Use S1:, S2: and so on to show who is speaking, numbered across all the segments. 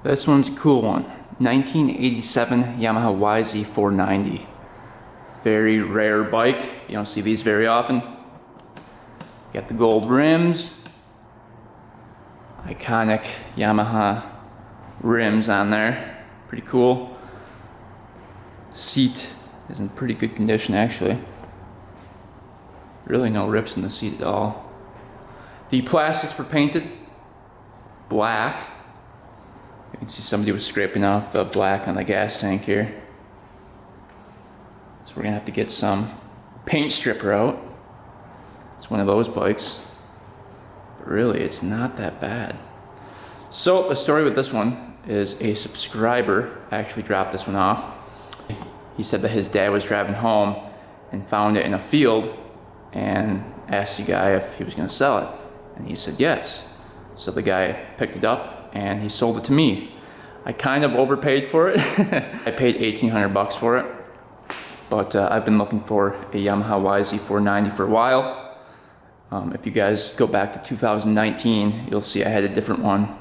S1: This one's a cool one. 1987 Yamaha Yz490. Very rare bike. You don't see these very often. Got the gold rims. Iconic Yamaha rims on there. Pretty cool. Seat is in pretty good condition actually. Really no rips in the seat at all. The plastics were painted black. You can see somebody was scraping off the black on the gas tank here. So we're gonna have to get some paint stripper out. It's one of those bikes. But really, it's not that bad. So the story with this one is a subscriber actually dropped this one off. He said that his dad was driving home and found it in a field and asked the guy if he was gonna sell it. And he said yes. So the guy picked it up and he sold it to me. I kind of overpaid for it. I paid 1,800 bucks for it. But I've been looking for a Yamaha Yz490 for a while. If you guys go back to 2019, you'll see I had a different one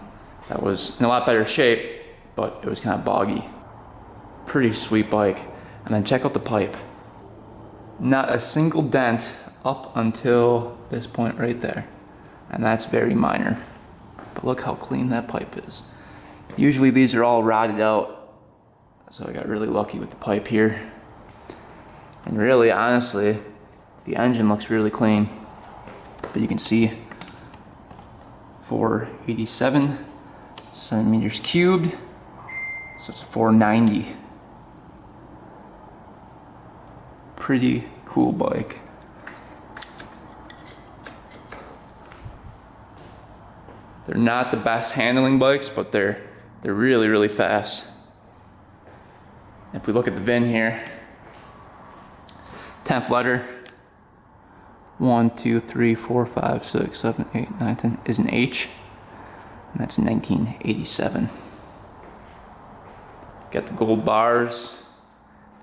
S1: that was in a lot better shape, but it was kind of boggy. Pretty sweet bike. And then check out the pipe. Not a single dent up until this point right there. And that's very minor. But look how clean that pipe is. Usually these are all rotted out, so I got really lucky with the pipe here. And really, honestly, the engine looks really clean. But you can see 487 centimeters cubed, so it's a 490. Pretty cool bike. They're not the best handling bikes, but they're really, really fast. If we look at the VIN here, 10th letter, 1, 2, 3, 4, 5, 6, 7, 8, 9, 10 is an H, and that's 1987. Got the gold bars,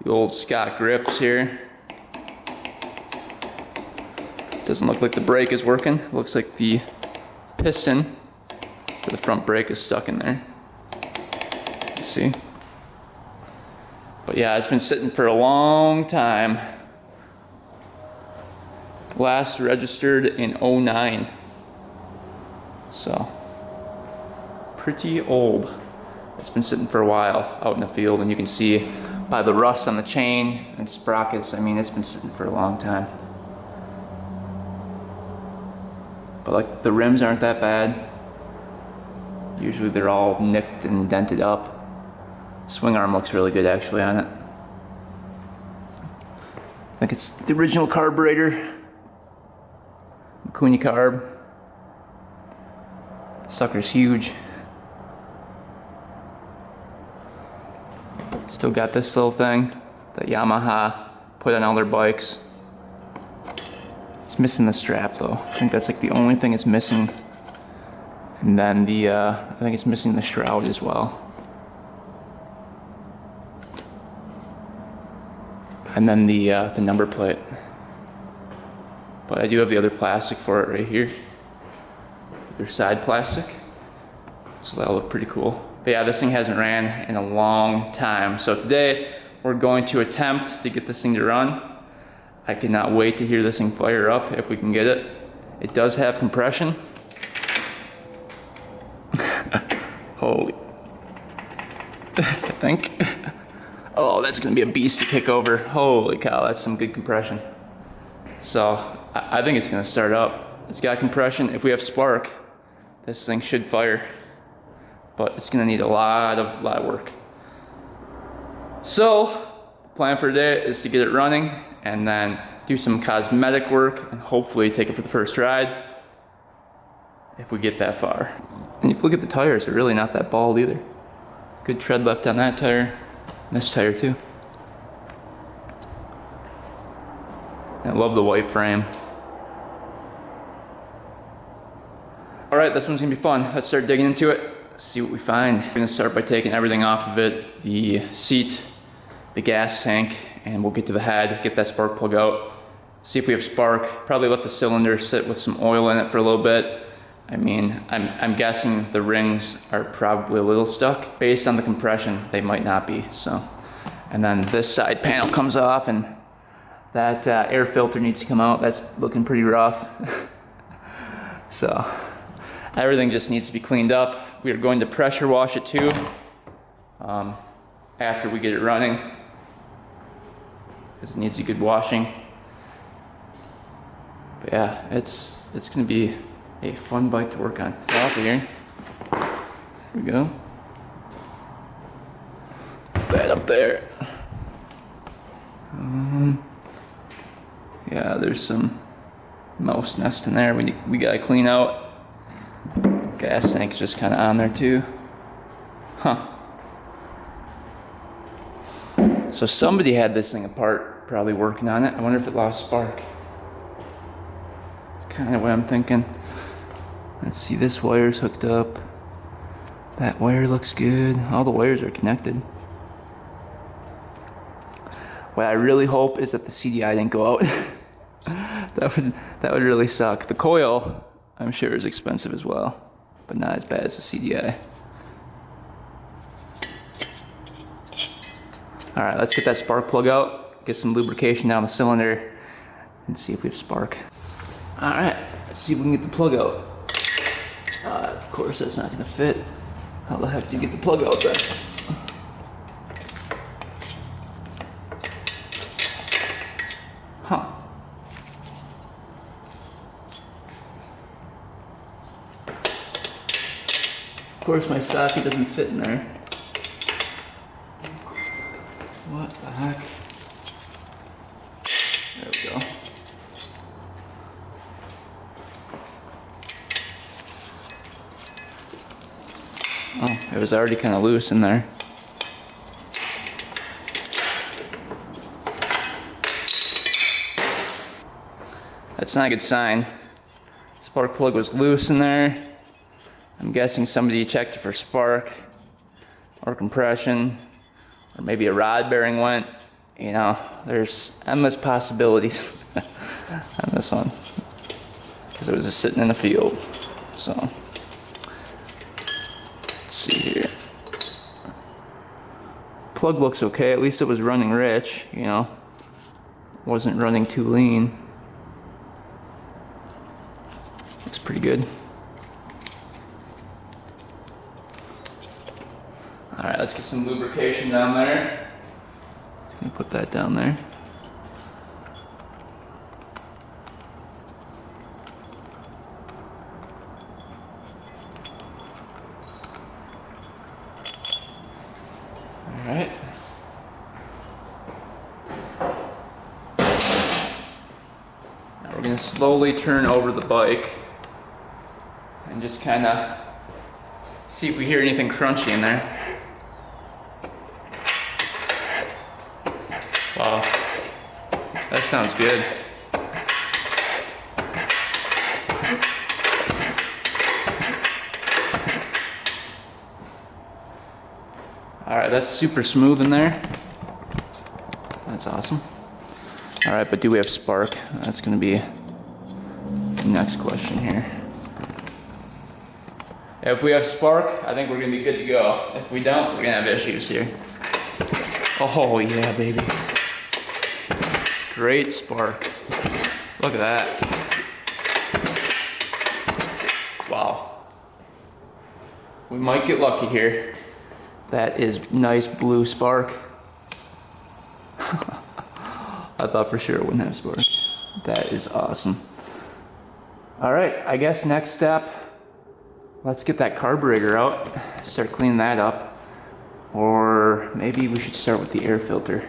S1: the old Scott grips here. Doesn't look like the brake is working. Looks like the piston for the front brake is stuck in there. You see? But yeah, it's been sitting for a long time. Last registered in 09. So, pretty old. It's been sitting for a while out in the field, and you can see by the rust on the chain and sprockets, I mean, it's been sitting for a long time. But like, the rims aren't that bad. Usually they're all nicked and dented up. Swing arm looks really good actually on it. I think it's the original carburetor. Mikuni carb. Sucker's huge. Still got this little thing that Yamaha put on all their bikes. It's missing the strap though. I think that's like the only thing it's missing. And then I think it's missing the shroud as well. And then the number plate. But I do have the other plastic for it right here. Their side plastic. So that'll look pretty cool. But yeah, this thing hasn't ran in a long time. So today we're going to attempt to get this thing to run. I cannot wait to hear this thing fire up if we can get it. It does have compression. Holy. I think. Oh, that's gonna be a beast to kick over. Holy cow, that's some good compression. So I think it's gonna start up. It's got compression. If we have spark, this thing should fire. But it's gonna need a lot of work. So the plan for today is to get it running and then do some cosmetic work and hopefully take it for the first ride if we get that far. And if you look at the tires, they're really not that bald either. Good tread left on that tire, and this tire too. I love the white frame. Alright, this one's gonna be fun. Let's start digging into it, see what we find. We're gonna start by taking everything off of it, the seat, the gas tank, and we'll get to the head, get that spark plug out, see if we have spark, probably let the cylinder sit with some oil in it for a little bit, I mean, I'm guessing the rings are probably a little stuck. Based on the compression, they might not be, so. And then this side panel comes off, and that air filter needs to come out. That's looking pretty rough. So, everything just needs to be cleaned up. We are going to pressure wash it too, after we get it running, because it needs a good washing. But yeah, it's gonna be a fun bike to work on. Off here. There we go. That up there. Yeah, there's some mouse nest in there we gotta clean out. Gas tank's just kind of on there too. Huh. So somebody had this thing apart, probably working on it. I wonder if it lost spark. It's kind of what I'm thinking. Let's see, this wire's hooked up. That wire looks good. All the wires are connected. What I really hope is that the CDI didn't go out. that would really suck. The coil, I'm sure, is expensive as well, but not as bad as the CDI. All right, let's get that spark plug out, get some lubrication down the cylinder, and see if we have spark. All right, let's see if we can get the plug out. Of course, that's not gonna fit. How the heck do you get the plug out then? Huh. Of course, my socket doesn't fit in there. What the heck? There we go. Oh, it was already kind of loose in there. That's not a good sign. Spark plug was loose in there. I'm guessing somebody checked it for spark or compression, or maybe a rod bearing went. You know, there's endless possibilities on this one, because it was just sitting in the field. So, let's see here. Plug looks okay. At least it was running rich, you know. Wasn't running too lean. Looks pretty good. Alright, let's get some lubrication down there. Let me put that down there. Alright. Now we're going to slowly turn over the bike and just kind of see if we hear anything crunchy in there. Wow, that sounds good. All right, that's super smooth in there. That's awesome. All right, but do we have spark? That's gonna be the next question here. If we have spark, I think we're gonna be good to go. If we don't, we're gonna have issues here. Oh yeah, baby. Great spark. Look at that. Wow. We might get lucky here. That is nice blue spark. I thought for sure it wouldn't have spark. That is awesome. All right, I guess next step, let's get that carburetor out, start cleaning that up. Or maybe we should start with the air filter.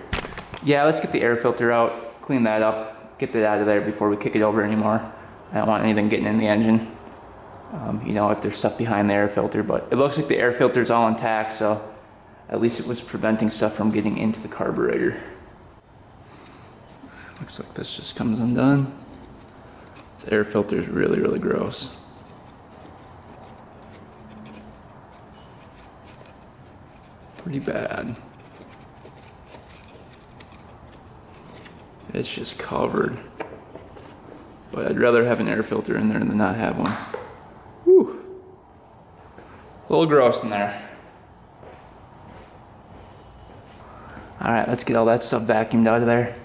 S1: Yeah, let's get the air filter out, clean that up, get that out of there before we kick it over anymore. I don't want anything getting in the engine. You know, if there's stuff behind the air filter, but it looks like the air filter is all intact, so at least it was preventing stuff from getting into the carburetor. Looks like this just comes undone. This air filter is really, really gross. Pretty bad. It's just covered. But I'd rather have an air filter in there than not have one. Whew. A little gross in there. Alright, let's get all that stuff vacuumed out of there.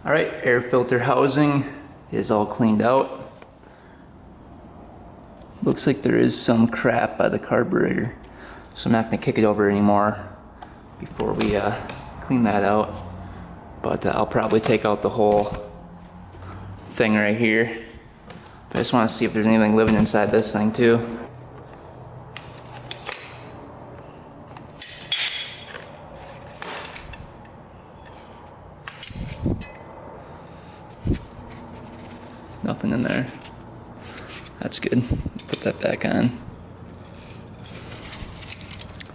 S1: Alright, air filter housing is all cleaned out. Looks like there is some crap by the carburetor, so I'm not going to kick it over anymore before we clean that out. But I'll probably take out the whole thing right here. But I just want to see if there's anything living inside this thing too. Nothing in there. That's good. Put that back on.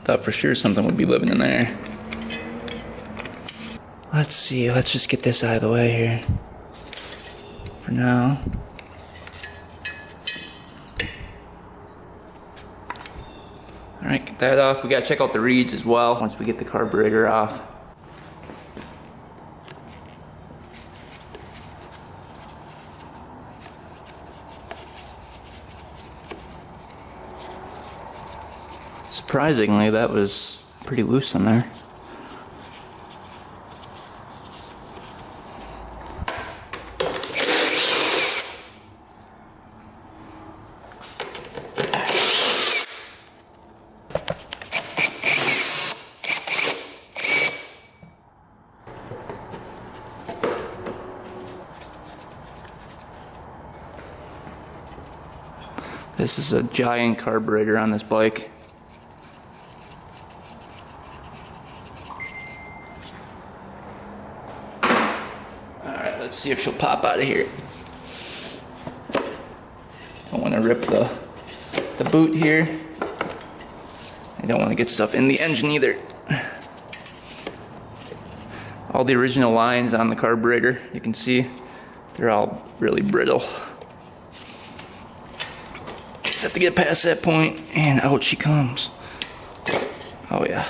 S1: Thought for sure something would be living in there. Let's see. Let's just get this out of the way here for now. Alright, get that off. We gotta check out the reeds as well once we get the carburetor off. Surprisingly, that was pretty loose in there. This is a giant carburetor on this bike. Let's see if she'll pop out of here. Don't want to rip the boot here. I don't want to get stuff in the engine either. All the original lines on the carburetor, you can see, they're all really brittle. Just have to get past that point, and out she comes. Oh yeah.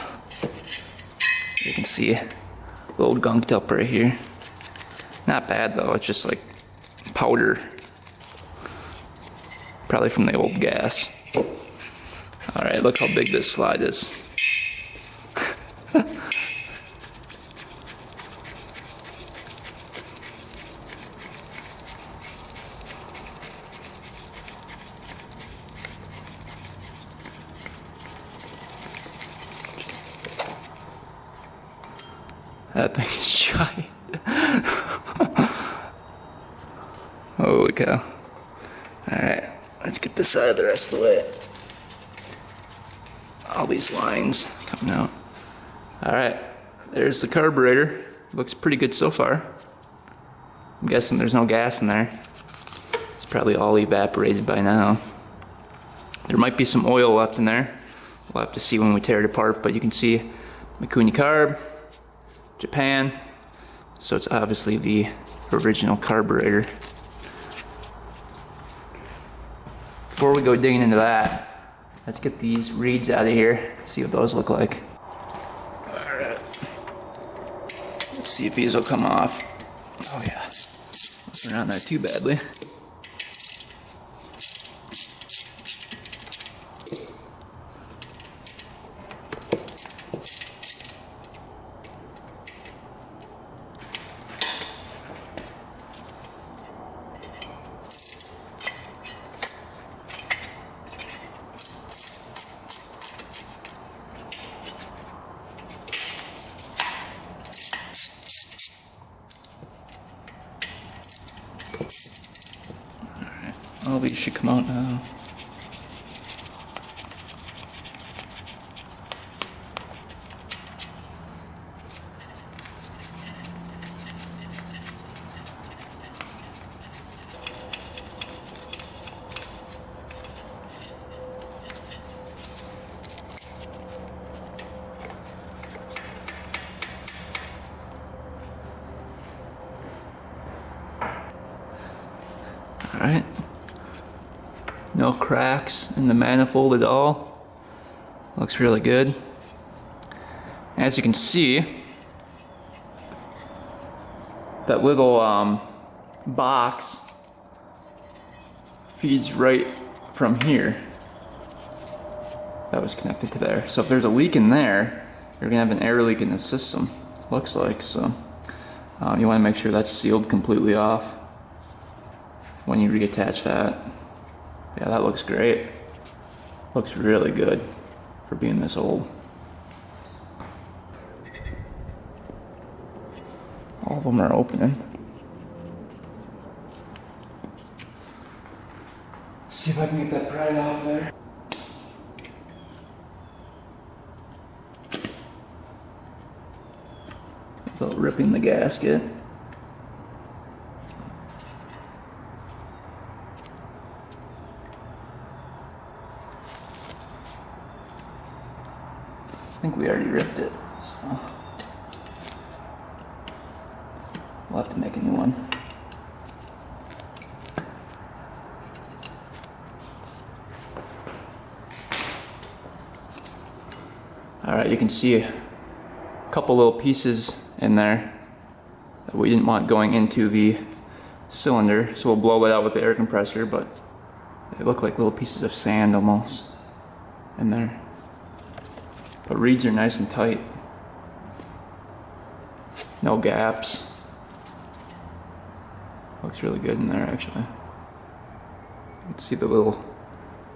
S1: You can see a little gunked up right here. Not bad though, it's just like powder. Probably from the old gas. Alright, look how big this slide is. That thing is giant. Holy cow. Alright, let's get this out of the rest of the way. All these lines coming out. Alright, there's the carburetor. Looks pretty good so far. I'm guessing there's no gas in there. It's probably all evaporated by now. There might be some oil left in there. We'll have to see when we tear it apart, but you can see Mikuni Carb, Japan. So it's obviously the original carburetor. Before we go digging into that, let's get these reeds out of here, see what those look like. Alright. Let's see if these will come off. Oh yeah. They're not in there too badly. All these should come out now. All right. No cracks in the manifold at all. Looks really good. As you can see, that little box feeds right from here. That was connected to there. So if there's a leak in there, you're gonna have an air leak in the system, looks like. So you wanna make sure that's sealed completely off when you reattach that. Yeah, that looks great. Looks really good for being this old. All of them are opening. See if I can get that pried off there. Without ripping the gasket. I think we already ripped it, so we'll have to make a new one. Alright, you can see a couple little pieces in there that we didn't want going into the cylinder, so we'll blow it out with the air compressor, but they look like little pieces of sand almost in there. But reeds are nice and tight. No gaps. Looks really good in there actually. You can see the little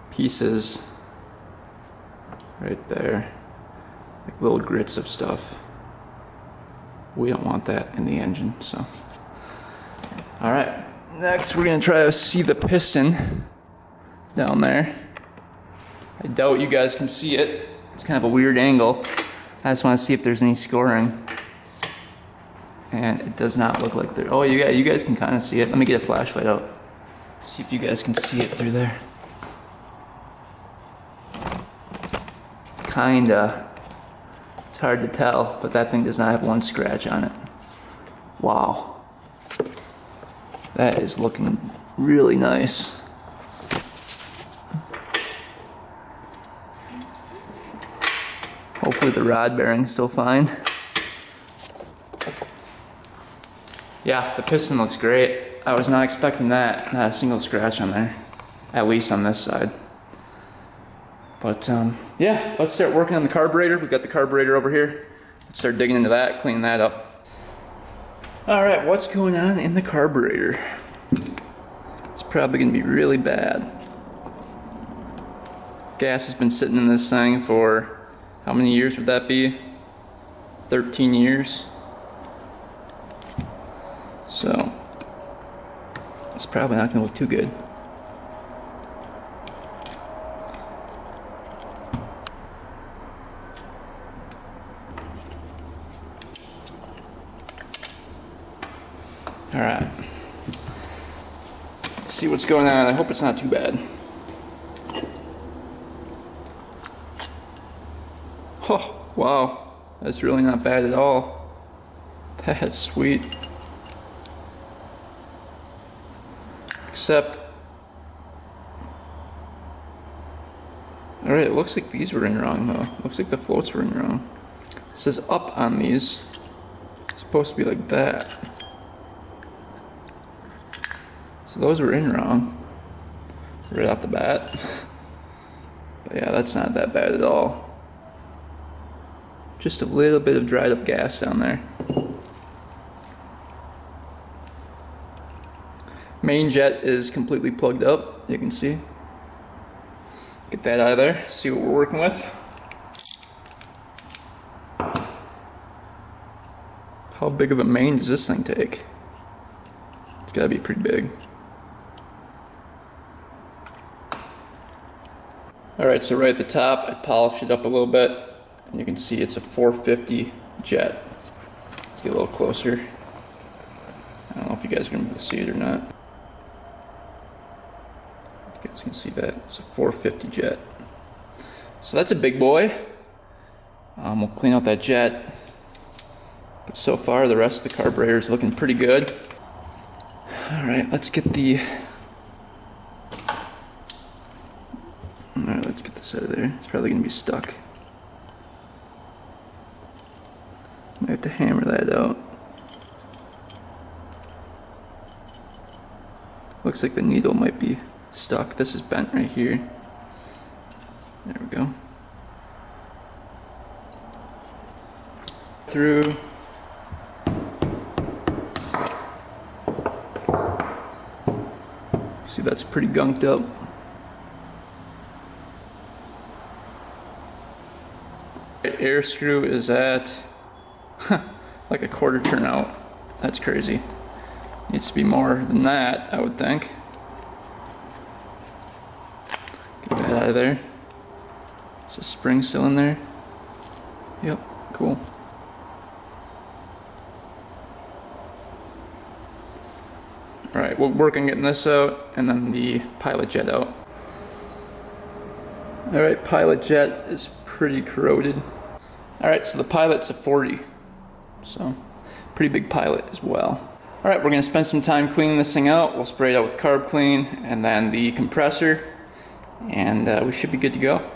S1: pieces right there. Like little grits of stuff. We don't want that in the engine, so. Alright, next we're gonna try to see the piston down there. I doubt you guys can see it. It's kind of a weird angle. I just want to see if there's any scoring. And it does not look like there. Oh, you guys can kind of see it. Let me get a flashlight out. See if you guys can see it through there. Kinda. It's hard to tell, but that thing does not have one scratch on it. Wow. That is looking really nice. Hopefully the rod bearing's still fine. Yeah, the piston looks great. I was not expecting that. Not a single scratch on there. At least on this side. But yeah, let's start working on the carburetor. We've got the carburetor over here. Let's start digging into that, cleaning that up. Alright, what's going on in the carburetor? It's probably gonna be really bad. Gas has been sitting in this thing for how many years would that be? 13 years. So, it's probably not gonna look too good. Alright. Let's see what's going on. I hope it's not too bad. Oh, wow. That's really not bad at all. That's sweet. Except, alright, it looks like these were in wrong though. Looks like the floats were in wrong. It says up on these. It's supposed to be like that. So those were in wrong. Right off the bat. But yeah, that's not that bad at all. Just a little bit of dried up gas down there. Main jet is completely plugged up, you can see. Get that out of there, see what we're working with. How big of a main does this thing take? It's gotta be pretty big. Alright, so right at the top, I polished it up a little bit, and you can see it's a 450 jet. Let's get a little closer. I don't know if you guys are going to be able to see it or not. You guys can see that. It's a 450 jet. So that's a big boy. We'll clean out that jet. But so far, the rest of the carburetor is looking pretty good. Alright, let's get the this out of there. It's probably gonna be stuck. Might have to hammer that out. Looks like the needle might be stuck. This is bent right here. There we go. Through. See, that's pretty gunked up. The air screw is at like a quarter turnout. That's crazy. Needs to be more than that, I would think. Get that out of there. Is the spring still in there? Yep, cool. Alright, we'll work on getting this out and then the pilot jet out. Alright, pilot jet is pretty corroded. Alright, so the pilot's a 40. So, pretty big pilot as well. Alright, we're going to spend some time cleaning this thing out. We'll spray it out with carb clean and then the compressor. And we should be good to go.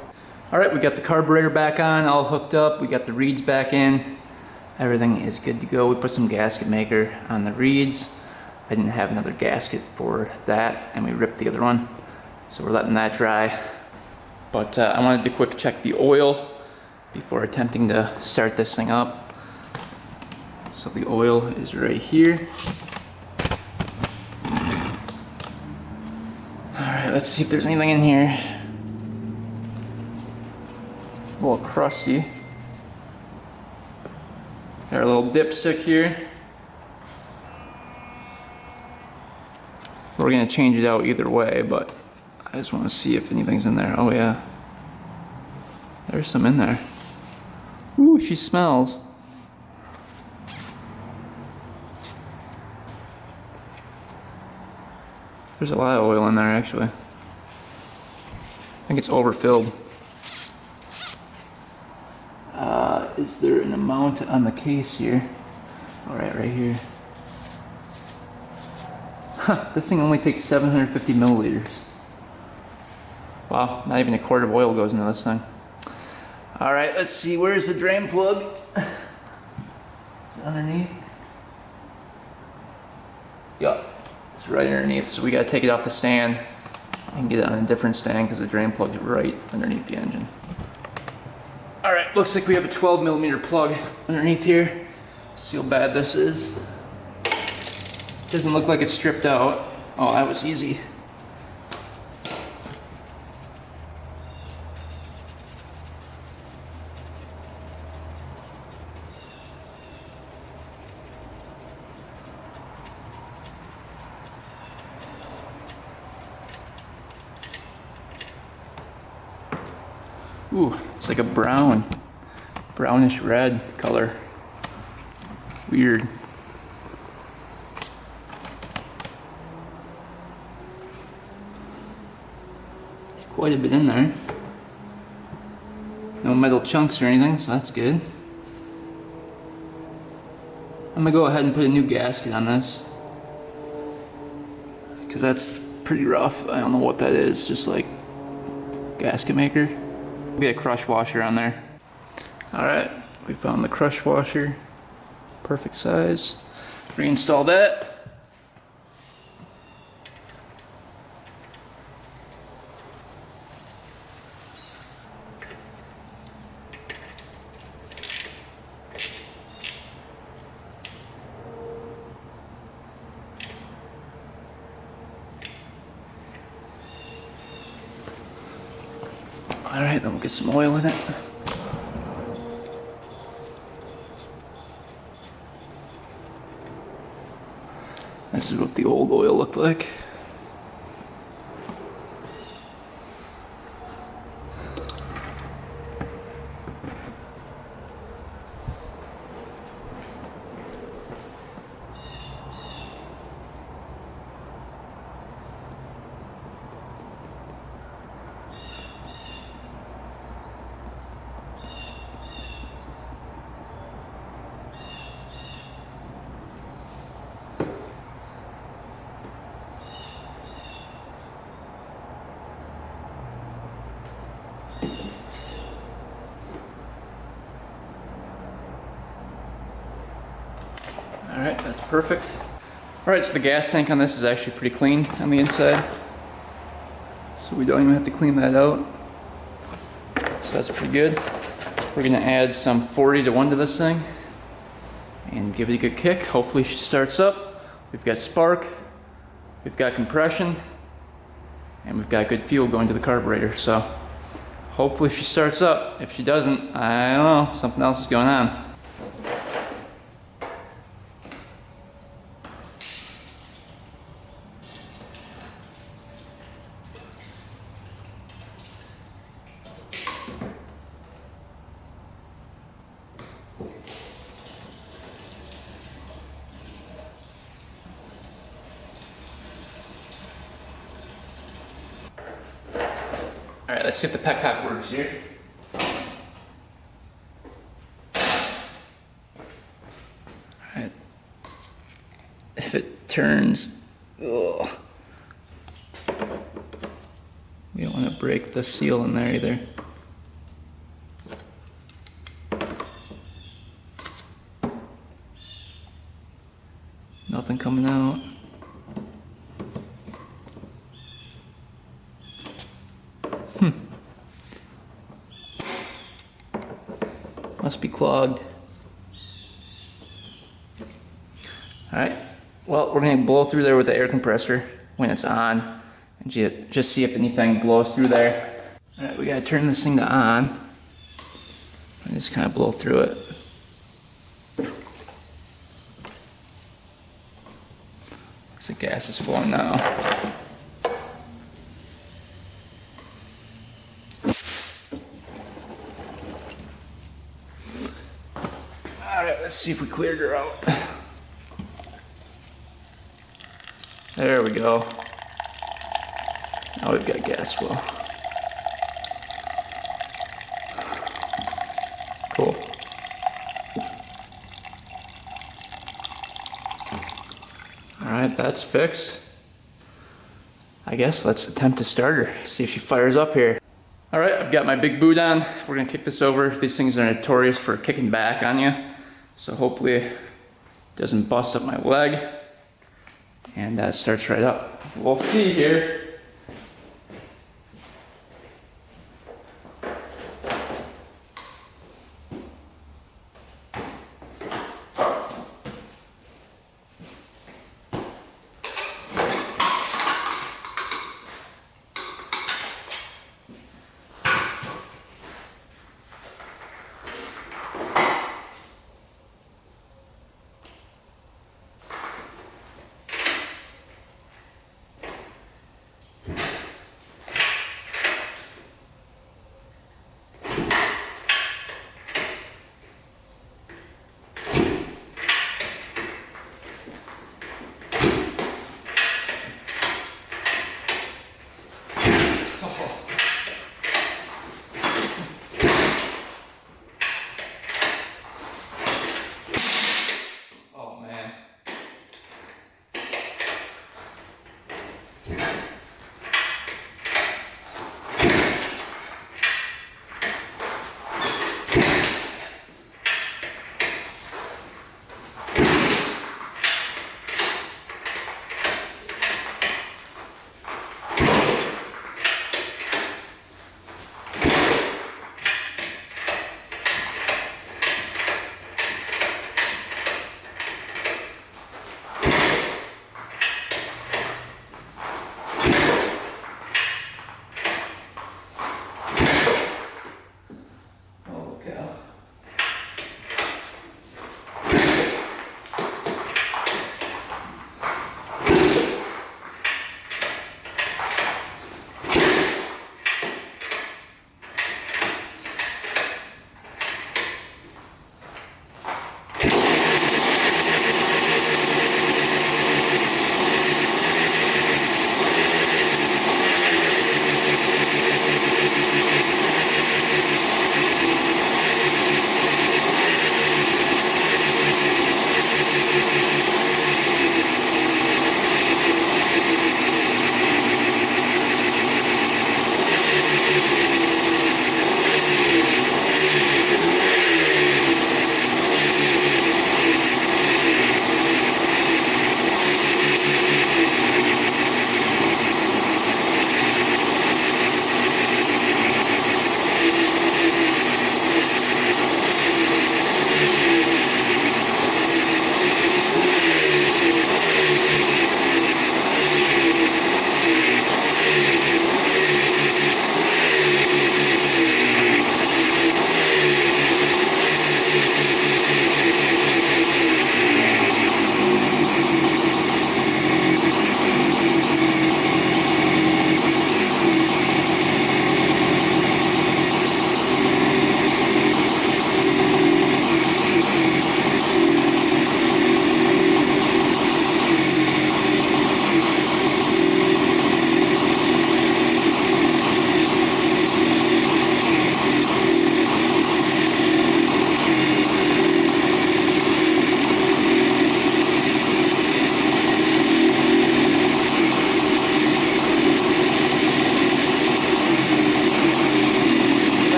S1: Alright, we got the carburetor back on, all hooked up. We got the reeds back in. Everything is good to go. We put some gasket maker on the reeds. I didn't have another gasket for that, and we ripped the other one. So we're letting that dry. But I wanted to quick check the oil before attempting to start this thing up. So the oil is right here. Alright, let's see if there's anything in here. A little crusty. Got our little dipstick here. We're gonna change it out either way, but I just want to see if anything's in there. Oh yeah, there's some in there. Ooh, she smells. There's a lot of oil in there actually. I think it's overfilled. Is there an amount on the case here? Alright, right here. Huh, this thing only takes 750 milliliters. Wow, not even a quart of oil goes into this thing. Alright, let's see, where's the drain plug? Is it underneath? Yup, it's right underneath, so we gotta take it off the stand and get it on a different stand because the drain plug's right underneath the engine. Alright, looks like we have a 12 millimeter plug underneath here. See how bad this is. Doesn't look like it's stripped out. Oh, that was easy. Ooh, it's like a brownish red color. Weird. There's quite a bit in there. No metal chunks or anything, so that's good. I'm gonna go ahead and put a new gasket on this, because that's pretty rough. I don't know what that is, just like gasket maker. Be a crush washer on there. Alright, we found the crush washer. Perfect size. Reinstall that. Alright, then we'll get some oil in it. This is what the old oil looked like. Alright, that's perfect. Alright, so the gas tank on this is actually pretty clean on the inside. So we don't even have to clean that out. So that's pretty good. We're gonna add some 40 to 1 to this thing and give it a good kick. Hopefully she starts up. We've got spark, we've got compression, and we've got good fuel going to the carburetor. So hopefully she starts up. If she doesn't, I don't know, something else is going on. Alright, let's see if the petcock works here. Alright. If it turns, ugh. We don't want to break the seal in there either. Nothing coming out. Must be clogged. Alright, well, we're going to blow through there with the air compressor when it's on and just see if anything blows through there. Alright, we got to turn this thing to on and just kind of blow through it. So gas is flowing now. Alright, let's see if we cleared her out. There we go. Now we've got gas flow. Cool. Alright, that's fixed. I guess let's attempt to start her, see if she fires up here. Alright, I've got my big boot on. We're gonna kick this over. These things are notorious for kicking back on you. So hopefully it doesn't bust up my leg. And that starts right up. We'll see here.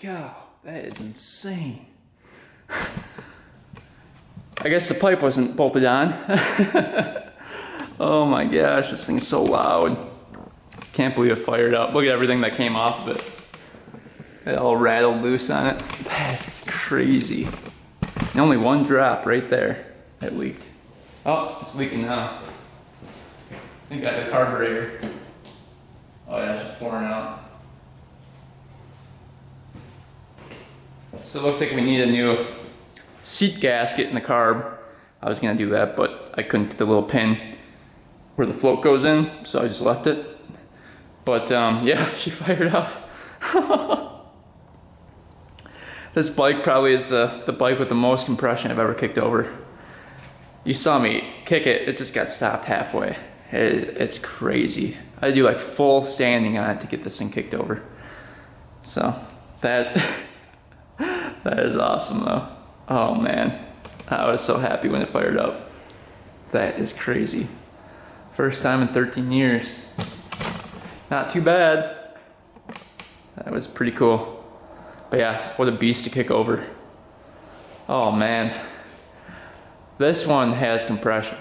S1: God, that is insane. I guess the pipe wasn't bolted on. Oh my gosh, this thing's so loud. Can't believe it fired up. Look at everything that came off of it. It all rattled loose on it. That is crazy. And only one drop right there that leaked. Oh, it's leaking now. I think I got the carburetor. Oh yeah, it's just pouring out. So it looks like we need a new seat gasket in the carb. I was gonna do that, but I couldn't get the little pin where the float goes in, so I just left it. But yeah, she fired up. This bike probably is the bike with the most compression I've ever kicked over. You saw me kick it, it just got stopped halfway. It's crazy. I do like full standing on it to get this thing kicked over. So that is awesome though. Oh man, I was so happy when it fired up. That is crazy. First time in 13 years. Not too bad. That was pretty cool. But yeah, what a beast to kick over. Oh man. This one has compression.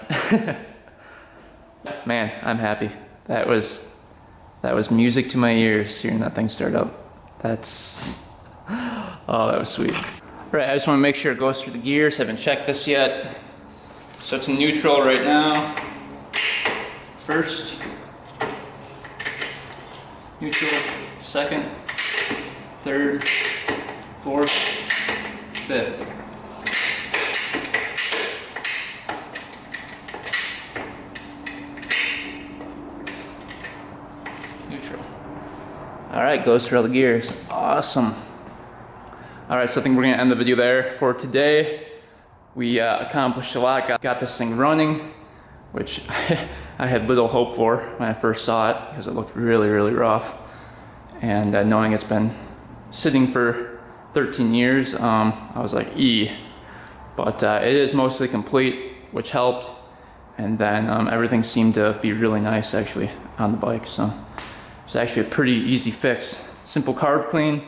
S1: Man, I'm happy. That was music to my ears hearing that thing start up. Oh, that was sweet. Alright, I just want to make sure it goes through the gears. Haven't checked this yet. So it's in neutral right now. First. Neutral. Second. Third. Fourth. Fifth. Neutral. Alright, goes through all the gears. Awesome. Alright, so I think we're going to end the video there for today. We accomplished a lot, got this thing running, which I had little hope for when I first saw it because it looked really, really rough. And knowing it's been sitting for 13 years, I was like, But it is mostly complete, which helped. And then everything seemed to be really nice actually on the bike. So it's actually a pretty easy fix. Simple carb clean,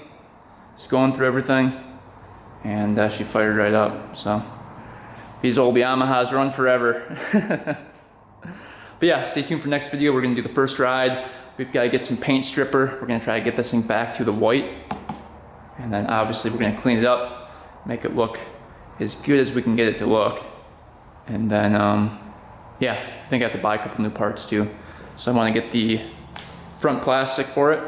S1: just going through everything. And she fired right up. So these old Yamahas run forever. But yeah, stay tuned for next video. We're gonna do the first ride. We've got to get some paint stripper. We're gonna try to get this thing back to the white. And then obviously we're gonna clean it up, make it look as good as we can get it to look. And then, yeah, I think I have to buy a couple new parts too. So I wanna get the front plastic for it.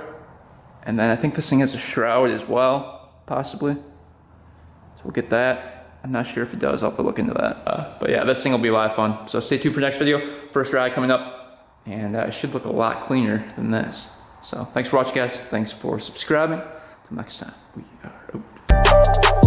S1: And then I think this thing has a shroud as well, possibly. So we'll get that. I'm not sure if it does, I'll have to look into that. But yeah, this thing will be a lot of fun. So stay tuned for next video. First ride coming up. And it should look a lot cleaner than this. So thanks for watching guys. Thanks for subscribing. Till next time, we are out.